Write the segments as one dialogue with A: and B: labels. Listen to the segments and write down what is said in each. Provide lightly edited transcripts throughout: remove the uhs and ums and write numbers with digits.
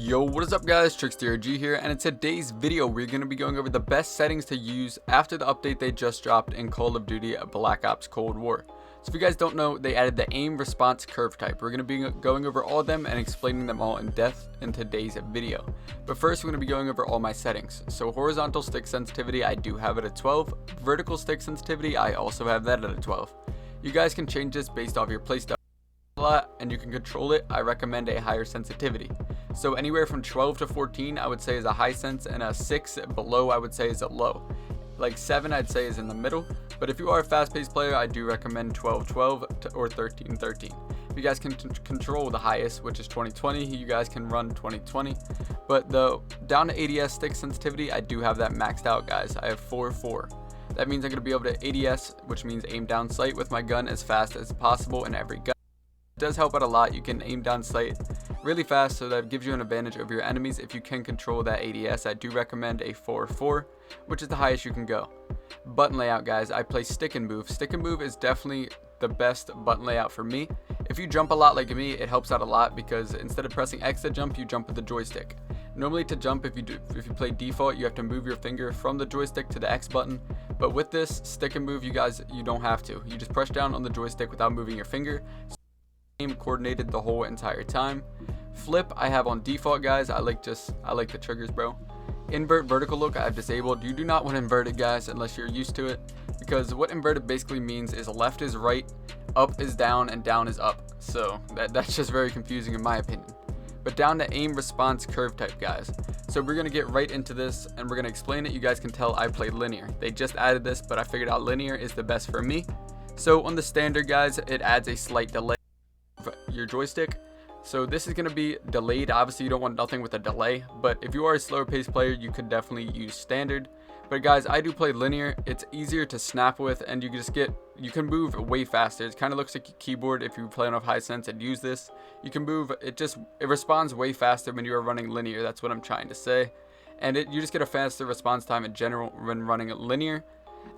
A: Yo, what is up guys, TricksterG here, and in today's video we're going to be going over the best settings to use after the update they just dropped in Call of Duty Black Ops Cold War. So if you guys don't know, they added the aim response curve type. We're going to be going over all of them and explaining them all in depth in today's video. But first we're going to be going over all my settings. So horizontal stick sensitivity, I do have it at 12. Vertical stick sensitivity, I also have that at a 12. You guys can change this based off your playstyle a lot, and you can control it. I recommend a higher sensitivity. So anywhere from 12 to 14 I would say is a high sense, and a 6 below I would say is a low. Like 7 I'd say is in the middle, but if you are a fast-paced player I do recommend 12-12 or 13-13. If you guys can control the highest, which is 2020, you guys can run 2020. But the down to ADS stick sensitivity, I do have that maxed out guys. I have 4-4. That means I'm going to be able to ADS, which means aim down sight with my gun as fast as possible in every gun. It does help out a lot. You can aim down sight really fast, so that gives you an advantage over your enemies if you can control that ADS. I do recommend a 4-4, which is the highest you can go. Button layout guys, I play stick and move. Stick and move is definitely the best button layout for me. If you jump a lot like me, it helps out a lot because instead of pressing X to jump, you jump with the joystick. Normally to jump, if you play default, you have to move your finger from the joystick to the X button, but with this stick and move, you don't have to. You just press down on the joystick without moving your finger. Aim coordinated the whole entire time. Flip I have on default guys. I like the triggers, bro. Invert vertical look I have disabled. You do not want to invert it guys unless you're used to it, because what inverted basically means is left is right, up is down, and down is up. So that's just very confusing in my opinion. But down to aim response curve type guys. So we're gonna get right into this and we're gonna explain it. You guys can tell I play linear. They just added this, but I figured out linear is the best for me. So on the standard guys, it adds a slight delay your joystick, so this is going to be delayed. Obviously you don't want nothing with a delay, but if you are a slower paced player you could definitely use standard. But guys, I do play linear. It's easier to snap with, and you can move way faster. It kind of looks like a keyboard. If you play enough high sense and use this, you can move. It responds way faster when you are running linear. That's what I'm trying to say. And you just get a faster response time in general when running linear.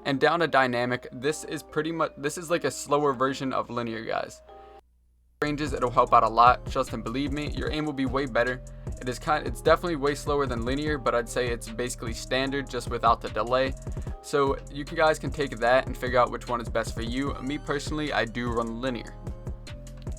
A: And down to dynamic, this is like a slower version of linear guys. Ranges, it'll help out a lot. Trust and believe me, your aim will be way better. It's definitely way slower than linear, but I'd say it's basically standard just without the delay. So you guys can take that and figure out which one is best for you. Me personally, I do run linear.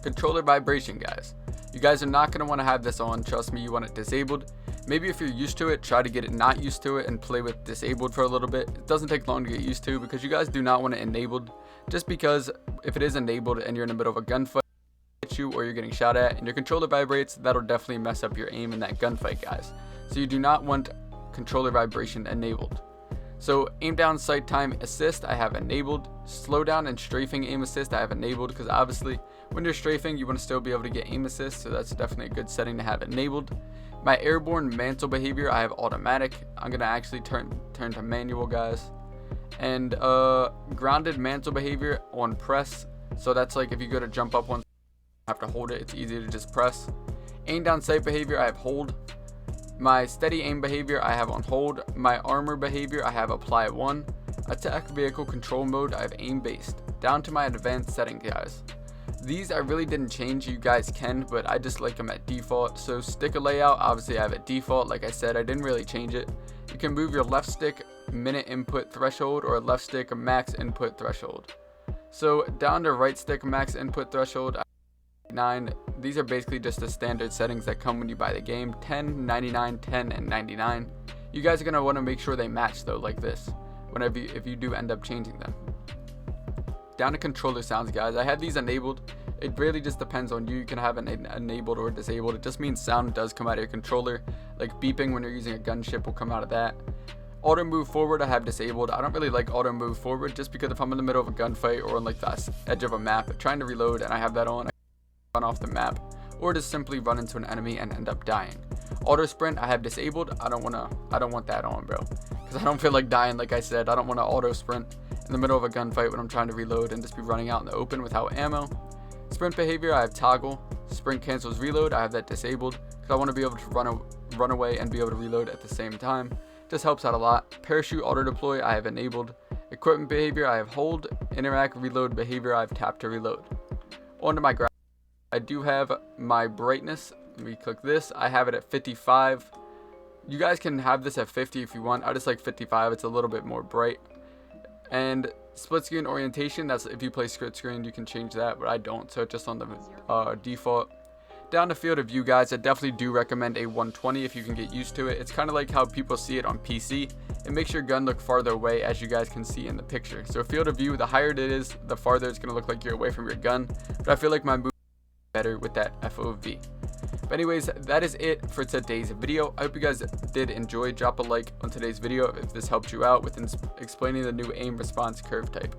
A: Controller vibration guys, you guys are not going to want to have this on. Trust me, you want it disabled. Maybe if you're used to it, try to get it not used to it and play with disabled for a little bit. It doesn't take long to get used to, because you guys do not want it enabled, just because if it is enabled and you're in the middle of a gunfight or you're getting shot at and your controller vibrates, that'll definitely mess up your aim in that gunfight guys. So you do not want controller vibration enabled. So aim down sight time assist I have enabled. Slowdown and strafing aim assist I have enabled, because obviously when you're strafing you want to still be able to get aim assist, so that's definitely a good setting to have enabled. My airborne mantle behavior I have automatic. I'm gonna actually turn to manual guys. And grounded mantle behavior on press, so that's like if you go to jump up one, have to hold it, it's easier to just press. Aim down sight behavior I have hold. My steady aim behavior I have on hold. My armor behavior I have apply 1. Attack vehicle control mode I have aim based. Down to my advanced settings guys, these I really didn't change. You guys can, but I just like them at default. So sticker layout obviously I have at default. Like I said, I didn't really change it. You can move your left stick minute input threshold or left stick max input threshold. So down to right stick max input threshold 9. These are basically just the standard settings that come when you buy the game. 10, 99, 10, and 99. You guys are going to want to make sure they match though, like this, if you do end up changing them. Down to controller sounds guys, I have these enabled. It really just depends on you. You can have it enabled or disabled. It just means sound does come out of your controller, like beeping when you're using a gunship will come out of that. Auto move forward I have disabled. I don't really like auto move forward, just because if I'm in the middle of a gunfight or on like the edge of a map trying to reload and I have that on, run off the map, or just simply run into an enemy and end up dying. Auto sprint I have disabled. I don't want that on, bro, because I don't feel like dying. Like I said, I don't want to auto sprint in the middle of a gunfight when I'm trying to reload and just be running out in the open without ammo. Sprint behavior I have toggle. Sprint cancels reload I have that disabled, because I want to be able to run away and be able to reload at the same time. This helps out a lot. Parachute auto deploy I have enabled. Equipment behavior I have hold. Interact reload behavior I have tap to reload. On to my I do have my brightness we click this. I have it at 55. You guys can have this at 50 if you want. I just like 55. It's a little bit more bright. And split screen orientation, that's if you play split screen, you can change that, but I don't, so it's just on the default. Down the field of view, guys, I definitely do recommend a 120 if you can get used to it. It's kind of like how people see it on PC. It makes your gun look farther away, as you guys can see in the picture. So field of view, the higher it is, the farther it's going to look like you're away from your gun. But I feel like my move is better with that FOV. But anyways, that is it for today's video. I hope you guys did enjoy. Drop a like on today's video if this helped you out with explaining the new aim response curve type.